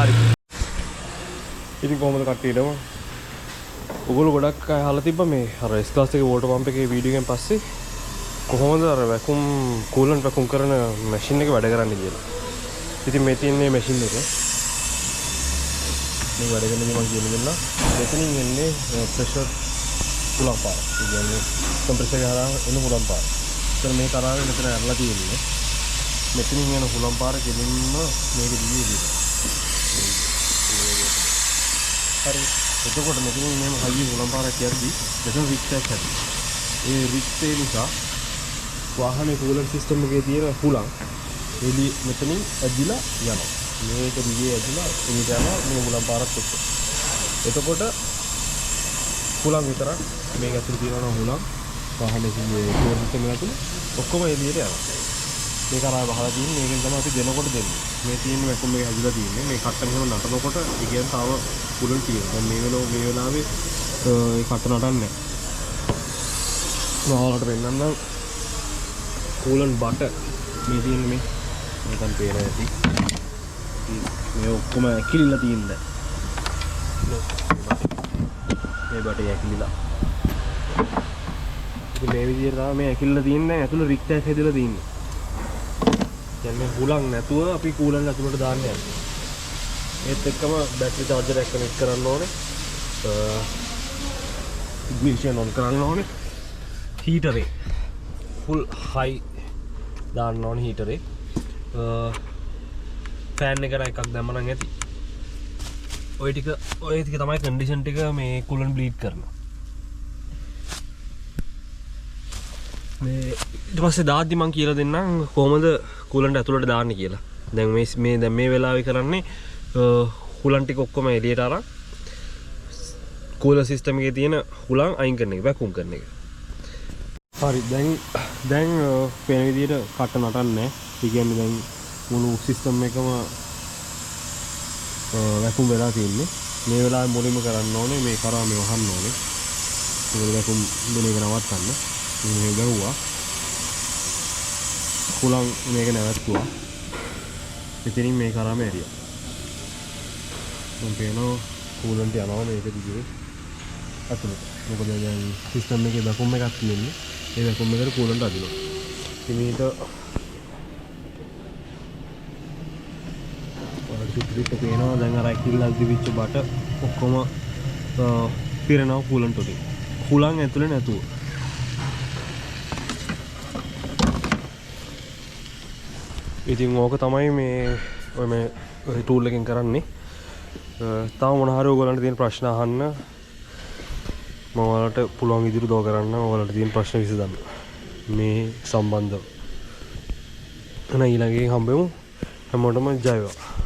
හරි. ඉතින් කොහොමද කට්ටියටම ඔයගොල්ලෝ ගොඩක් අය අහලා තිබ්බා මේ අර S class එකේ වෝටර් පම්ප් එකේ වීඩියෝ එකෙන් පස්සේ කොහොමද අර වැකුම් කූලන්ට් වැකුම් කරන මැෂින් එක වැඩ කරන්නේ කියලා. ඉතින් මේ තියෙන්නේ මැෂින් එක. මේ වැඩ කරන දේ මම කියන්න. මෙතනින් එන්නේ ප්‍රෙෂර් හුලම් පාර. ඒ කියන්නේ කම්ප්‍රෙසර් එක හරහා එන හුලම් පාර. ඒතර මේ කරාවේ මෙතන ඇරලා තියෙන්නේ. මෙතනින් යන හුලම් පාර කෙලින්ම මේක දිගේ එළියට. හරි. එතකොට මෙතනින් මෙහෙම හයිය හුලම් පාරක් යද්දී මෙතන රික්ට් එකක් හැදෙනවා. ඒ රික්ට් එක නිසා වාහනේ කූලන්ට් සිස්ටම් එකේ තියෙන හුලම් එළි මෙතනින් ඇදිලා යනවා. මේක දිගේ ඇදිලා එළියට යනවා මේ හුලම් පාරත් එක්ක. එතකොට හුලම් විතරක් මේක ඇතුළේ තියෙනවා හුලම් වාහනේ කූලන්ට් සිස්ටම් එක ඇතුළේ ඔක්කොම එළියට යනවා. මේක අරා බහලා තියෙන්නේ මේකෙන් තමයි අපි දෙනකොට දෙන්නේ. මේ තියෙන වැකුම් එක හැදිලා තියෙන්නේ. මේ කට්ටන් එහෙම නටනකොට ඒ කියන්නේ තාම කුලන් තියෙනවා. දැන් මේ වෙලාවේ ඒ කට්ට නටන්නේ නැහැ. ඔයාලට වෙන්නන්න කුලන් බට මේ තියෙන්නේ මේ නැත්නම් පේන ඇති. මේ ඔක්කොම ඇකිලිලා තියෙන්නේ. මේ බටේ ඇකිලිලා. ඉතින් මේ විදිහට තමයි මේ ඇකිලිලා තියෙන්නේ. ඇතුළේ රික්ට් එකක් හැදලා තියෙන්නේ. කියන්නේ හුලං නැතුව අපි කූලන්ට් ඇතුළට දාන්න යන්නේ. ඒත් එක්කම බැටරි චාර්ජර් එක කනෙක්ට් කරන්න ඕනේ. ඉග්නිෂන් ඔන් කරන්න ඕනේ. හීටරේ ෆුල් හයි දාන්න ඕනේ හීටරේ. ෆෑන් එක එකක් දැම්ම නම් ඇති. ඔය ටික තමයි කන්ඩිෂන් ටික මේ කූලන්ට් බ්ලීඩ් කරනවා. මේ ඊට පස්සේ දාද්දි මම කියලා දෙන්නම් කොහොමද කූලන්ට් ඇතුළට දාන්නේ කියලා. දැන් මේ වෙලාවේ කරන්නේ හුලන් ටික ඔක්කොම එළියට අරන් කූලර් සිස්ටම් එකේ තියෙන හුලන් අයින් කරන එක, වැකුම් කරන එක. හරි දැන් පේන විදිහට කට නටන්නේ. ඒ කියන්නේ දැන් මුළු සිස්ටම් එකම වැකුම් වෙලා තියෙන්නේ. මේ වෙලාවේ මුලින්ම කරන්න ඕනේ මේ කරා මේ වහන්න ඕනේ. ඒක වැකුම් දෙන එක නවත්තන්න. මේ ගරුවා හුලං මේක නැවැත්තුවා. ඉතින් මේ කරාම ඇරියා. මම කියනවා කූලන්ට් යනවා මේක දිගේ අතුලට. මොකද දැන් සිස්ටම් එකේ වැකුම් එකක් තියෙන්නේ. ඒ වැකුම් එකට කූලන්ට් අදිනවා. ඉතින් මේක ඔයාලට පේනවා දැන් අර ඇකිල්ලා දිවිච්ච බට ඔක්කොම පිරෙනවා කූලන්ට් වලින්. හුලං ඇතුලේ නැතුව. ඉතින් ඕක තමයි මේ ටූල් එකෙන් කරන්නේ. තව මොන හරි ඔයගොල්ලන්ට තියෙන ප්‍රශ්න අහන්න මම ඔයාලට පුළුවන් විදිහට උදව් කරන්න. ඔයාලට තියෙන ප්‍රශ්න විසඳන්න මේ සම්බන්ධව. එහෙනම් ඊළඟ එකෙන් හම්බෙමු. හැමෝටම ජය වේවා.